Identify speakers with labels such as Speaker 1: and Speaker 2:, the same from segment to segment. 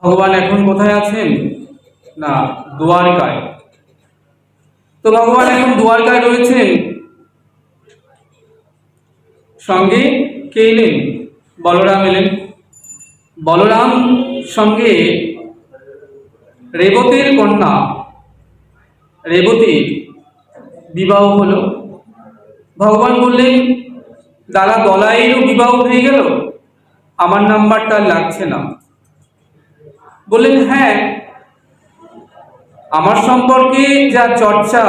Speaker 1: ভগবান এখন কোথায় আছেন? না, দ্বারকায়। তো ভগবান এখন দ্বারকায় রয়েছেন, সঙ্গে কে এলেন? বলরাম এলেন। বলরাম সঙ্গে রেবতীর কন্যা রেবতীর বিবাহ হলো। ভগবান বললেন, দাদা দলাইয়েরও বিবাহ হয়ে গেল, আমার নাম্বারটা লাগছে না। বললেন, হ্যাঁ, আমার সম্পর্কে যা চর্চা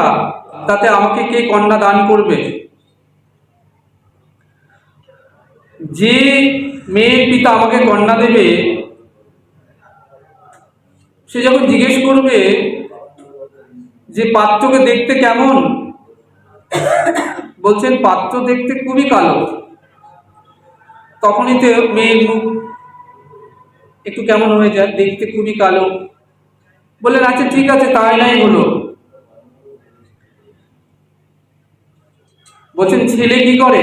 Speaker 1: তাতে আমাকে কে কন্যা দান করবে? যে মেয়ের পিতা আমাকে কন্যা দেবে, সে যখন জিজ্ঞেস করবে যে পাত্রকে দেখতে কেমন, বলছেন পাত্র দেখতে খুবই কালো, তখনই তো মেয়ের মুখ একটু কেমন হয়ে যায়, দেখতে খুবই কালো। বললেন, আচ্ছা ঠিক আছে, তাই নাই হলো। বলছেন ছেলে কি করে?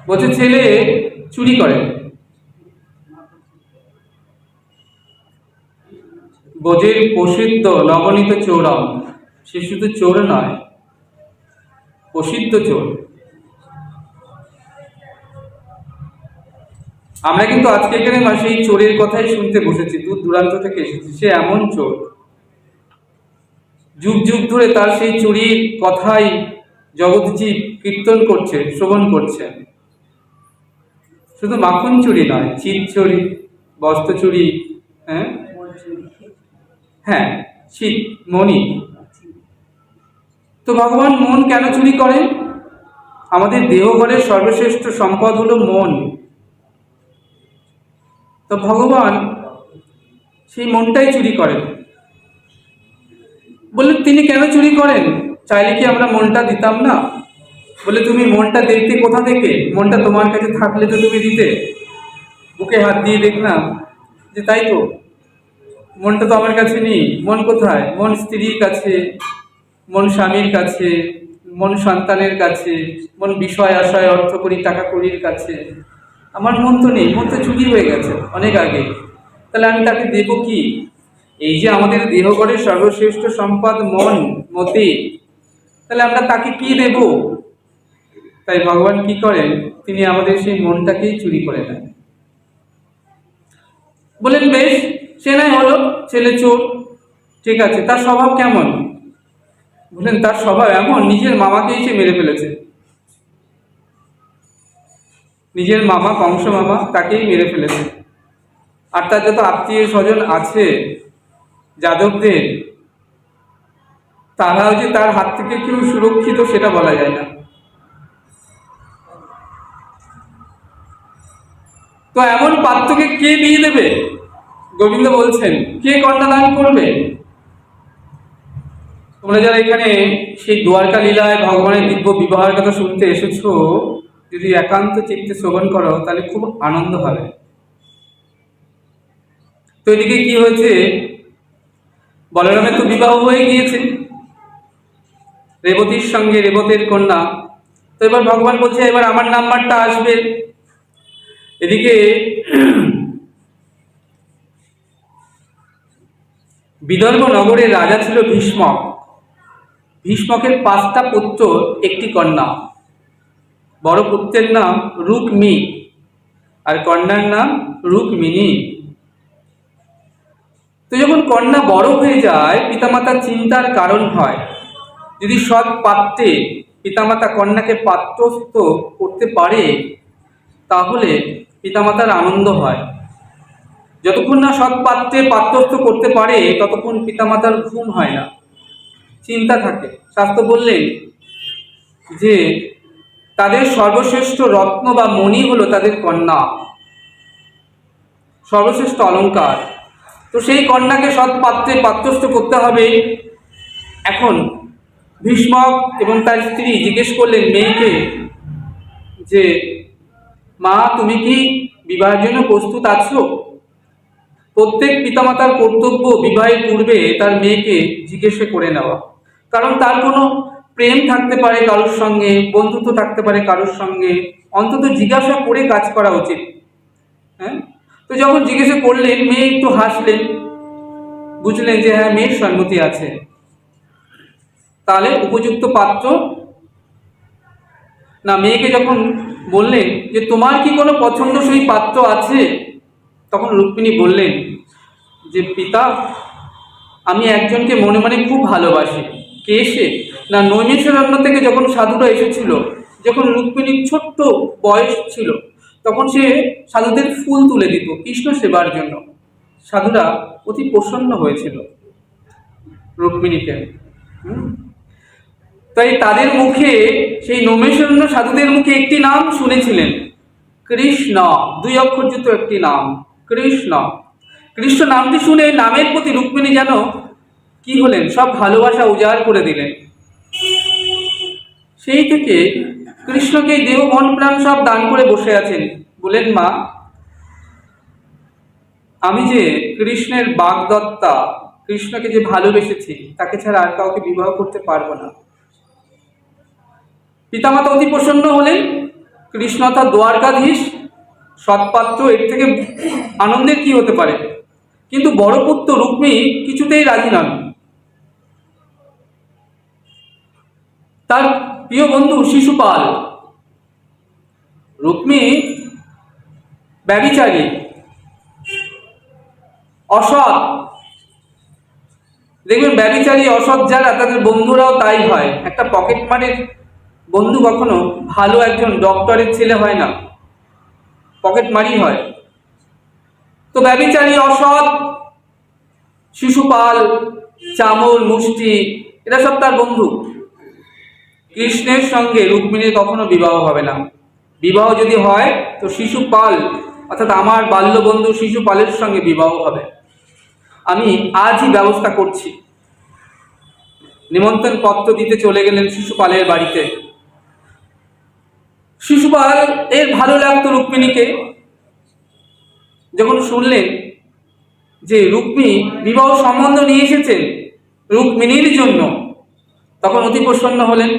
Speaker 1: বলছে ছেলে চুরি করে। ব্রজের প্রসিদ্ধ নবনীত চোরম, সে শুধু চোর নয়, প্রসিদ্ধ চোর। আমরা কিন্তু আজকে এখানে সেই চোরের কথাই শুনতে বসেছি, দূর দূরান্ত থেকে এসেছি। সে এমন চোর, যুগ যুগ ধরে তার সেই চুরির কথাই জগৎজীব কীর্তন করছে, শ্রবণ করছে। শুধু মাখন চুরি নয়, চিত চুরি, বস্ত্র চুরি, হ্যাঁ হ্যাঁ চিত, মণি। তো ভগবান মন কেন চুরি করেন? আমাদের দেহঘরের সর্বশ্রেষ্ঠ সম্পদ হলো মন। তো ভগবান সেই মনটাই চুরি করেন। বললেন, তিনি কেন চুরি করেন? চাইলে কি আমরা মনটা দিতাম না? বলে, তুমি মনটা দেখতে কোথা থেকে? মনটা তোমার কাছে থাকলে তো তুমি দিতে। বুকে হাত দিয়ে দেখলাম যে তাই তো, মনটা তো আমার কাছে নেই। মন কোথায়? মন স্ত্রীর কাছে, মন স্বামীর কাছে, মন সন্তানের কাছে, মন বিষয় আশয় অর্থ করি টাকা কড়ির কাছে। আমার মন তো নেই, মন তো চুরি হয়ে গেছে অনেক আগে। তাহলে আমি তাকে দেব কি? এই যে আমাদের দেহগড়ের সর্বশ্রেষ্ঠ সম্পদ মন, মতি, তাহলে আমরা তাকে কি দেব? তাই ভগবান কি করেন? তিনি আমাদের সেই মনটাকেই চুরি করে নেন। বলেন, বেশ, সে নাই হলো, ছেলে চোর, ঠিক আছে, তার স্বভাব কেমন? বললেন, তার স্বভাব এমন, নিজের মামাকেই সে মেরে ফেলেছে। নিজের মামা, কংস মামা, তাকেই মেরে ফেলেছে। আর তার যত আত্মীয় স্বজন আছে যাদবদের, তারাও যে তার হাত থেকে কেউ সুরক্ষিত সেটা বলা যায় না। তো এমন পাত্রকে কে বিয়ে দেবে? গোবিন্দ বলছেন, কে কন্যা দান করবে? তোমরা যারা এখানে সেই দ্বারকা লীলায় ভগবানের দিব্য বিবাহের কথা শুনতে এসেছো, যদি একান্ত চিত্তে শ্রবণ করো তাহলে খুব আনন্দ হবে। তো এদিকে কি হয়েছে? বলরামের তো বিবাহ হয়ে গিয়েছে রেবতীর সঙ্গে, রেবতীর কন্যা। তো এবার ভগবান বলছে, এবার আমার নাম্বারটা আসবে। এদিকে বিদর্ভ নগরের রাজা ছিল ভীষ্মক। ভীষ্মকের 5টা পুত্র, একটি কন্যা। বড় পুত্রের নাম রুক্মী আর কন্যার নাম রুক্মিণী। তো যখন কন্যা বড় হয়ে যায়, পিতামাতার চিন্তার কারণ হয়। যদি সৎ পাত্রে পিতামাতা কন্যাকে পাত্রস্থ করতে পারে, তাহলে পিতামাতার আনন্দ হয়। যতক্ষণ না সৎ পাত্রে পাত্রস্থ করতে পারে, ততক্ষণ পিতামাতার ঘুম হয় না, চিন্তা থাকে। শাস্ত্র বললেন যে তাদের সর্বশ্রেষ্ঠ রত্ন বা মণি হলো তাদের কন্যা, সর্বশ্রেষ্ঠ অলংকার। তো সেই কন্যাকে সৎ পাত্রে পাত্রস্থ করতে হবে। এখন ভীষ্মক এবং তার স্ত্রী জিজ্ঞেস করলেন মেয়েকে যে, মা, তুমি কি বিবাহের জন্য প্রস্তুত আছো? প্রত্যেক পিতামাতার কর্তব্য বিবাহের পূর্বে তার মেয়েকে জিজ্ঞেস করে নেওয়া। কারণ তার কোনো প্রেম থাকতে পারে কারোর সঙ্গে, বন্ধুত্ব থাকতে পারে কারোর সঙ্গে, অন্তত জিজ্ঞাসা করে কাজ করা উচিত। হ্যাঁ, তো যখন জিজ্ঞেস করলেন, মেয়ে একটু হাসলেন, বুঝলেন যে হ্যাঁ মেয়ের সম্মতি আছে, তাহলে উপযুক্ত পাত্র না। মেয়েকে যখন বললেন যে তোমার কি কোনো পছন্দসই পাত্র আছে, তখন রুক্মিণী বললেন যে পিতা, আমি একজনকে মনে মনে খুব ভালোবাসি। কে সে? না, নৈমিষারণ্য থেকে যখন সাধুরা এসেছিল, যখন রুক্মিণীর ছোট্ট বয়স ছিল, তখন সে সাধুদের ফুল তুলে দিত কৃষ্ণ সেবার জন্য। সাধুরা অতি প্রসন্ন হয়েছিল রুক্মিণীকে। তাই তাদের মুখে, সেই নৈমিষারণ্য সাধুদের মুখে একটি নাম শুনেছিলেন, কৃষ্ণ। 2 অক্ষরযুক্ত একটি নাম, কৃষ্ণ। কৃষ্ণ নামটি শুনে নামের প্রতি রুক্মিণী যেন কি হলেন, সব ভালোবাসা উজাড় করে দিলেন। সেই থেকে কৃষ্ণকে দেহ মন প্রাণ সব দান করে বসে আছেন। বলেন, মা, আমি যে কৃষ্ণের বাগদত্তা, কৃষ্ণকে যে ভালোবেসেছি, তাকে ছাড়া আর কাউকে বিবাহ করতে পারবো না। পিতামাতা অতি প্রসন্ন হলেন। কৃষ্ণ অর্থাৎ দ্বারকাধীশ, সৎপাত্র, এর থেকে আনন্দের কি হতে পারে? কিন্তু বড় পুত্র রুক্মী কিছুতেই রাজি নন। তার প্রিয় বন্ধু শিশুপাল, রুক্মী ব্যভিচারী, অসৎ। দেখবেন ব্যভিচারী অসৎ যারা, তাদের বন্ধুরাও তাই হয়। একটা পকেট মারের বন্ধু কখনো ভালো একজন ডক্টরের ছেলে হয় না, পকেট মারি হয়। তো ব্যভিচারী, অসৎ শিশুপাল, চামল, মুষ্টি, এরা সব তার বন্ধু। কৃষ্ণের সঙ্গে রুক্মিণীর কখনো বিবাহ হবে না। বিবাহ যদি হয় তো শিশুপাল অর্থাৎ আমার বাল্য বন্ধু শিশুপালের সঙ্গে বিবাহ হবে। আমি আজই ব্যবস্থা করছি। নিমন্ত্রণ পত্র দিতে চলে গেলেন শিশুপালের বাড়িতে। শিশুপাল এর ভালো লাগতো রুক্মিণীকে। যখন শুনলেন যে রুক্মিণী বিবাহ সম্বন্ধ নিয়ে এসেছেন রুক্মিণীর জন্য, তখন অতি প্রসন্ন হলেন।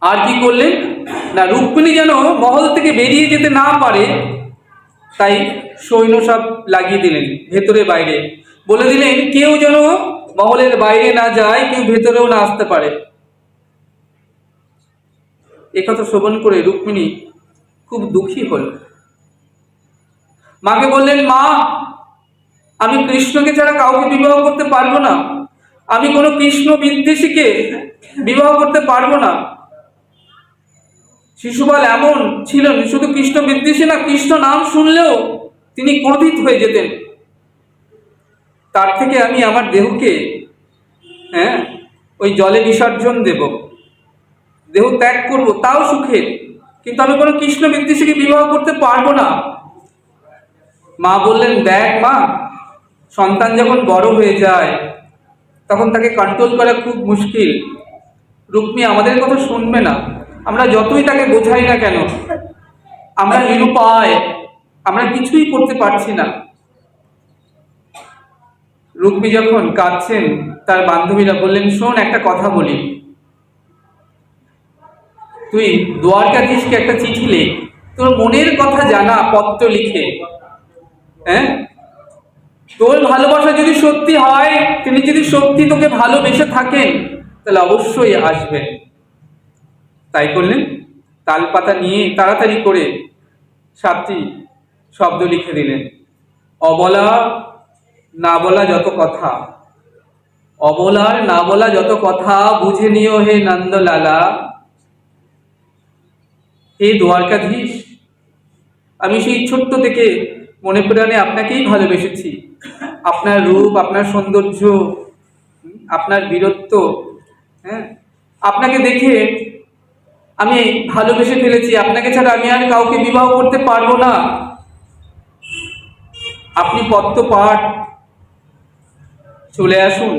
Speaker 1: আর কি করলেন না, রুক্মিণী যেন মহল থেকে বেরিয়ে যেতে না পারে, তাই সৈন্য সব লাগিয়ে দিলেন ভেতরে বাইরে। বলে দিলেন কেউ যেন মহলের বাইরে না যায়, কেউ ভেতরেও না আসতে পারে। একথা শ্রবণ করে রুক্মিণী খুব দুঃখী হল। মাকে বললেন, মা, আমি কৃষ্ণকে ছাড়া কাউকে বিবাহ করতে পারবো না। আমি কোনো কৃষ্ণ বিদ্বেষীকে বিবাহ করতে পারবো না। শিশুপাল এমন ছিলেন, শুধু কৃষ্ণ বিদ্বেষী না, কৃষ্ণ নাম শুনলেও তিনি ক্রোধিত হয়ে যেতেন। তার থেকে আমি আমার দেহকে ওই জলে বিসর্জন দেব, দেহ ত্যাগ করব, তাও সুখের, কিন্তু আমি কোনো কৃষ্ণ বিদ্বেষীকে বিবাহ করতে পারবো না। মা বললেন, দেখ মা, সন্তান যখন বড় হয়ে যায় তখন তাকে কন্ট্রোল করা খুব মুশকিল। রুক্মী আমাদের কথা শুনবে না, আমরা যতই তাকে বোঝাই না কেন, আমরা নিরুপায়, আমরা কিছুই করতে পারছি না। রুক্মী যখন কাঁদছেন, তার বান্ধবীরা বললেন, শোন, একটা কথা বলি, তুই দ্বারকাধীশকে একটা চিঠি লেখ, তোর মনের কথা জানা, পত্র লিখে। তোর ভালোবাসা যদি সত্যি হয়, তিনি যদি সত্যি তোকে ভালোবেসে থাকেন, তাহলে অবশ্যই আসবেন। তাই করলেন। তালপাতা নিয়ে তাড়াতাড়ি করে 7টি শব্দ লিখে দিলেন। অবলা না বলা যত কথা, অবলার না বলা যত কথা, বুঝে নিও হে নন্দলালা। হে দ্বারকাধীশ, আমি সেই ছোট্ট থেকে মনে প্রাণে আপনাকেই ভালোবেসেছি। আপনার রূপ, আপনার সৌন্দর্য, আপনার বীরত্ব, আপনাকে দেখে আমি ভালোবেসে ফেলেছি। আপনাকে ছাড়া আমি আর কাউকে বিবাহ করতে পারবো না। আপনি পত্র পাঠ চলে আসুন।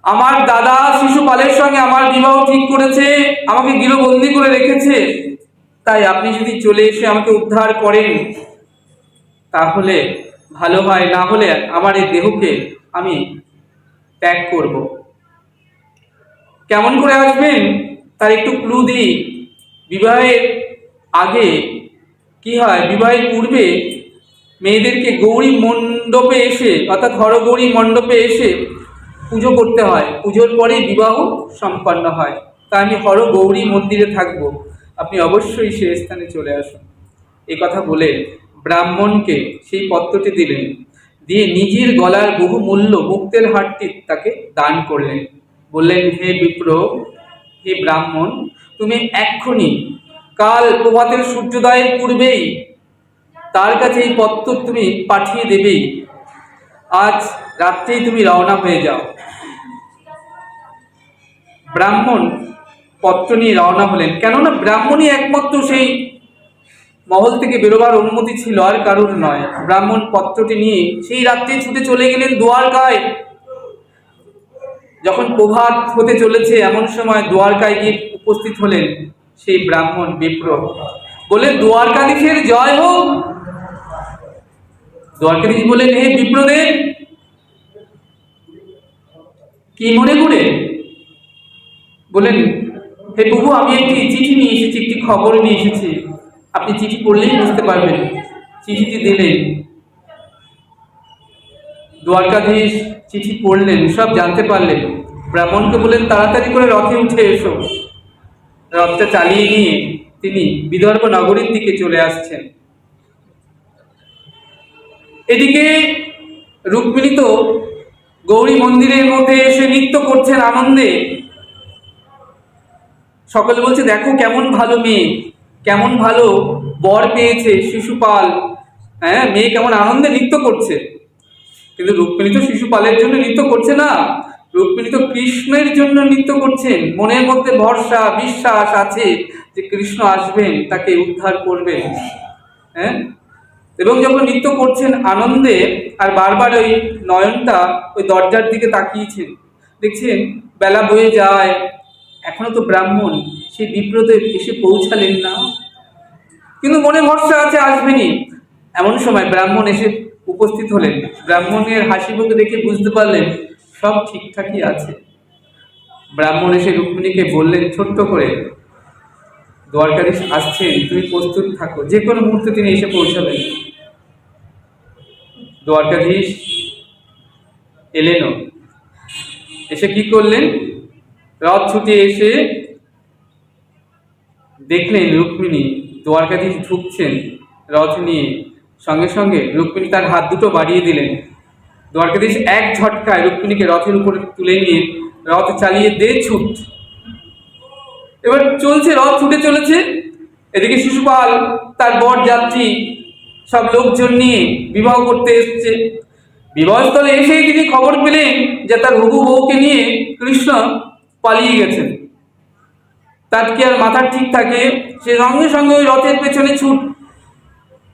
Speaker 1: আমার দাদা শিশুপালের সঙ্গে আমার বিবাহ ঠিক করেছে, আমাকে গৃহবন্দী করে রেখেছে। তাই আপনি যদি চলে এসে আমাকে উদ্ধার করেন তাহলে ভালো হয়, না হলে আমার এই দেহকে আমি ত্যাগ করব। কেমন করে আসবেন তার একটু ক্লু দিই। বিবাহের আগে কি হয়, বিবাহের পূর্বে মেয়েদেরকে গৌরী মণ্ডপে এসে অর্থাৎ হরগৌরী মণ্ডপে এসে পুজো করতে হয়, পুজোর পরেই বিবাহ সম্পন্ন হয়। তা আমি হরগৌরী মন্দিরে থাকবো, আপনি অবশ্যই সে স্থানে চলে আসুন। এ কথা বলে ব্রাহ্মণকে সেই পত্রটি দিলেন, দিয়ে নিজের গলার বহুমূল্য মুক্তের হারটি তাকে দান করলেন। বললেন, হে বিপ্র, হে ব্রাহ্মণ, তুমি এক্ষুনি কাল প্রভাতের সূর্যোদয়ের পূর্বেই তার কাছে এই পত্র তুমি পাঠিয়ে দেবেই, আজ রাত্রেই তুমি রওনা হয়ে যাও। ব্রাহ্মণ পত্র নিয়ে রওনা হলেন, কেননা ব্রাহ্মণই একমাত্র সেই মহল থেকে বেরোবার অনুমতি ছিল, আর কারোর নয়। ব্রাহ্মণ পত্রটি নিয়ে সেই রাত্রে ছুটে চলে গেলেন দ্বারকায়। যখন প্রভাত হতে চলেছে এমন সময় দ্বারকায় গিয়ে উপস্থিত হলেন সেই ব্রাহ্মণ বিপ্র। বলে, দ্বারকাধীশের জয় হোক। দ্বারকাধীশ বলেন, হে বিপ্রদেব, কি মনে করে? বলেন, হে প্রভু, আমি একটি চিঠি নিয়ে এসেছি, একটি খবর নিয়ে এসেছি, আপনি চিঠি পড়লেই বুঝতে পারবেন। চিঠিটি দিলেন। দ্বারকাধীশ চিঠি পড়লেন, সব জানতে পারলেন। ব্রাহ্মণকে বললেন, তাড়াতাড়ি করে রথে উঠে এসো। রথটা চালিয়ে নিয়ে তিনি বিদর্ভ নগরীর দিকে চলে আসছেন। এদিকে রুক্মিণী তো গৌরী মন্দিরের মধ্যে এসে নৃত্য করছেন আনন্দে। সকলে বলছে, দেখো কেমন ভালো মেয়ে, কেমন ভালো বর পেয়েছে শিশুপাল, হ্যাঁ, মেয়ে কেমন আনন্দে নৃত্য করছে। কিন্তু রুক্মিণী তো শিশুপালের জন্য নৃত্য করছে না, রুক্মিণী তো কৃষ্ণের জন্য নৃত্য করছেন। মনের মধ্যে ভরসা বিশ্বাস আছে যে কৃষ্ণ আসবেন, তাকে উদ্ধার করবেন। হ্যাঁ, এবং যখন নৃত্য করছেন আনন্দে, আর বারবার ওই নয়নটা ওই দরজার দিকে তাকিয়েছেন, দেখছেন বেলা বয়ে যায়, এখনো তো ব্রাহ্মণ সেই বিপ্রদেব এসে পৌঁছালেন না, কিন্তু মনে ভরসা আছে আসবেনই। এমন সময় ব্রাহ্মণ এসে উপস্থিত হলেন। ব্রাহ্মণের হাসি মুখ দেখে বুঝতে পারলেন সব ঠিকঠাকই আছে। ব্রাহ্মণ এসে রুক্মিণীকে বললেন ছোট্ট করে, দ্বারকাধীশ আসছেন, তুমি প্রস্তুত থাকো, যে কোনো মুহূর্তে তিনি এসে পৌঁছাবেন। দ্বারকাধীশ এলেনও। এসে কি করলেন, রথ ছুটে এসে দেখলেন রুক্মিণী, দ্বারকাধীশ ঢুকছেন রথ নিয়ে। সঙ্গে সঙ্গে রুক্মিণী তার হাত দুটো বাড়িয়ে দিলেন। দ্বারকাধীশ এক ঝটকায় রুক্মিণীকে রথের উপরে তুলে নিয়ে রথ চালিয়ে দে ছুট। এবার চলছে, রথ ছুটে চলেছে। এদিকে শিশুপাল তার বর যাত্রী সব লোকজন নিয়ে বিবাহ করতে এসছে। বিবাহস্থলে এসেই তিনি খবর পেলেন যে তার হবু বউকে নিয়ে কৃষ্ণ পালিয়ে গেছেন। তার কি আর মাথার ঠিক থাকে, সে সঙ্গে সঙ্গে ওই রথের পেছনে ছুট।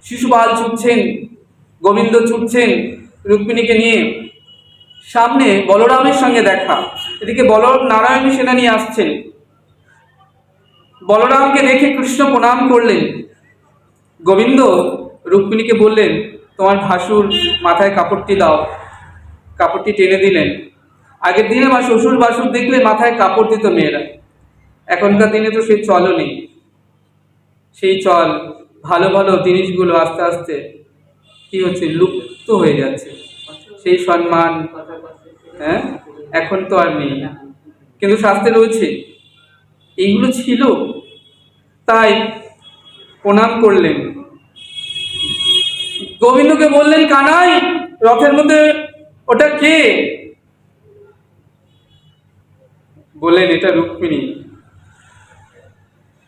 Speaker 1: শিশুপাল ছুটছেন, গোবিন্দ ছুটছেন রুক্মিণীকে নিয়ে। সামনে বলরামের সঙ্গে দেখা। এদিকে নারায়ণ সেনা নিয়ে আসছেন। বলরামকে দেখে কৃষ্ণ প্রণাম করলেন। গোবিন্দ রুক্মিণীকে বললেন, তোমার ভাসুর মাথায় কাপড়টি দাও। কাপড়টি টেনে দিলেন। আগের দিনে আমার শ্বশুর ভাসুর দেখলে মাথায় কাপড় দিত মেয়েরা, এখনকার দিনে তো সেই চলও নেই। সেই চল, ভালো ভালো জিনিসগুলো আস্তে আস্তে কি হচ্ছে, লুপ্ত হয়ে যাচ্ছে। সেই সম্মান, হ্যাঁ, এখন তো আর নেই, কিন্তু শাস্ত্রে রয়েছে এইগুলো ছিল। তাই প্রণাম করলেন। গোবিন্দকে বললেন, কানাই, রথের মধ্যে ওটা কে? বললেন, এটা রুক্মিণী।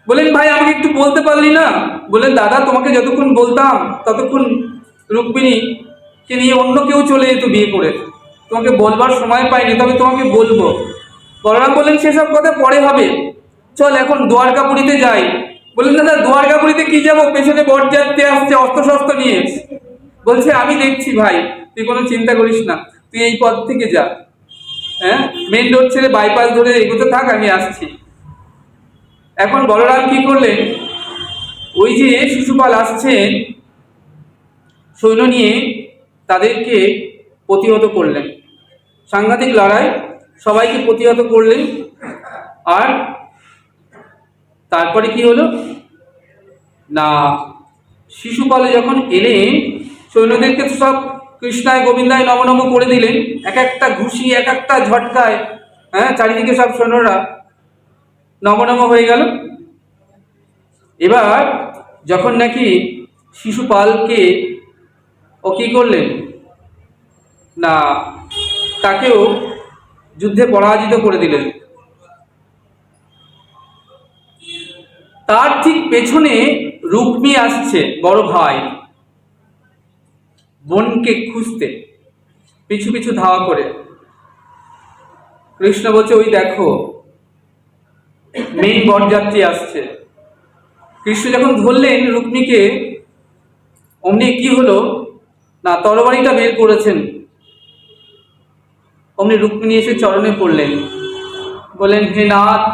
Speaker 1: বললেন, ভাই আমাকে একটু বলতে পারলি না? বললেন, দাদা তোমাকে যতক্ষণ বলতাম ততক্ষণ রুক্মিণীকে নিয়ে অন্য কেউ চলে যেত বিয়ে করে, তোমাকে বলবার সময় পাইনি, তবে তোমাকে বলবো। বলরাম বললেন, সেসব কথা পরে হবে, চল এখন দ্বারকাপুরীতে যাই। বললেন, দাদা দ্বারকাপুরীতে কি যাবো, পেছনে বরযাত্রী আসছে অস্ত্র শস্ত্র নিয়ে। বলছে, আমি দেখছি ভাই, তুই কোনো চিন্তা করিস না, তুই এই পথ থেকে যা, হ্যাঁ, মেন রোড ছেড়ে বাইপাস ধরে এগোতে থাক, আমি আসছি। এখন বলরাম কি করলেন, ওই যে শিশুপাল আসছেন সৈন্য নিয়ে, তাদেরকে প্রতিহত করলেন। সাংঘাতিক লড়াই, সবাইকে প্রতিহত করলেন। আর তারপরে কি হলো, না শিশুপালে যখন এলেন, সৈন্যদেরকে তো সব কৃষ্ণায় গোবিন্দায় নম নম করে দিলেন, এক একটা ঘুষি এক একটা ঝটকায়, হ্যাঁ, চারিদিকে সব সৈন্যরা নম নম হয়ে গেল। এবার যখন নাকি শিশুপালকে ও কি করলেন, না তাকেও যুদ্ধে পরাজিত করে দিলেন। তার ঠিক পেছনে রুক্মী আসছে, বড় ভাই, বোনকে খুঁজতে পিছু পিছু ধাওয়া করে। কৃষ্ণ বলছে, ওই দেখো মেইন বরযাত্রী আসছে। কৃষ্ণ যখন ধরলেন রুক্মীকে, অমনি কি হলো না, তরবারিটা বের করেছেন, অমনি রুক্মিণী এসে চরণে পড়লেন, বলেন, হে নাথ,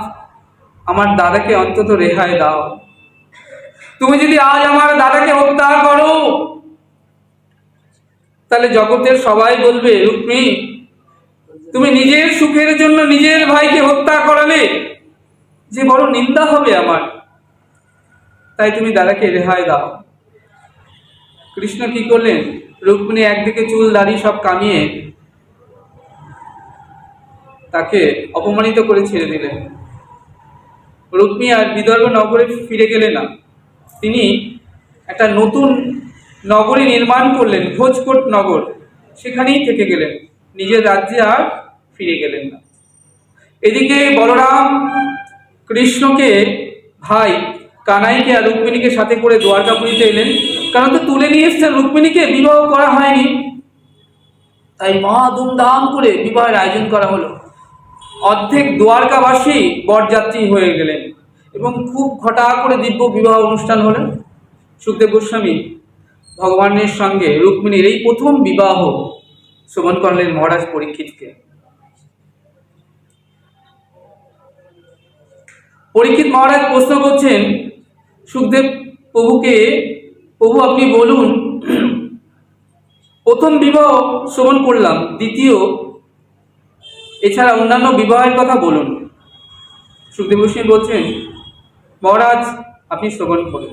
Speaker 1: আমার দাদাকে অন্তত রেহাই দাও। তুমি যদি আজ আমার দাদাকে হত্যা করো, তাহলে জগতের সবাই বলবে, রুক্মিণী তুমি নিজের সুখের জন্য নিজের ভাইকে হত্যা করালে, যে বড় নিন্দা হবে আমার, তাই তুমি দাদাকে রেহাই দাও। কৃষ্ণ কি করলেন, রুক্মিণী একদিকে চুল দাড়ি সব কামিয়ে তাকে অপমানিত করে ছেড়ে দিলেন। রুক্মী আর বিদর্ভ নগরে ফিরে গেলেন না, তিনি একটা নতুন নগরী নির্মাণ করলেন, ভোজকোট নগর, সেখানেই থেকে গেলেন, নিজের রাজ্যে আর ফিরে গেলেন না। এদিকে বলরাম কৃষ্ণকে, ভাই কানাইকে আর রুক্মিণীকে সাথে করে দ্বারকাপুরীতে এলেন, কারণ তো তুলে নিয়ে এসছেন রুক্মিণীকে, বিবাহ করা হয়নি, তাই মহা ধুমধাম করে বিবাহের আয়োজন করা হলো। অর্ধেক দ্বারকাবাসী বরযাত্রী হয়ে গেলেন এবং খুব ঘটা করে দিব্য বিবাহ অনুষ্ঠান হলেন। সুখদেব গোস্বামী ভগবানের সঙ্গে রুক্মিণীর এই প্রথম বিবাহ শোভন করলেন মহারাজ পরীক্ষিতকে। পরীক্ষিত মহারাজ প্রশ্ন করছেন সুখদেব প্রভুকে, প্রভু আপনি বলুন, প্রথম বিবাহ শোভন করলাম, দ্বিতীয় এছাড়া অন্যান্য বিবাহের কথা বলুন। সুখদেব গোস্বামী বলছেন, মহারাজ আপনি শ্রবণ করুন।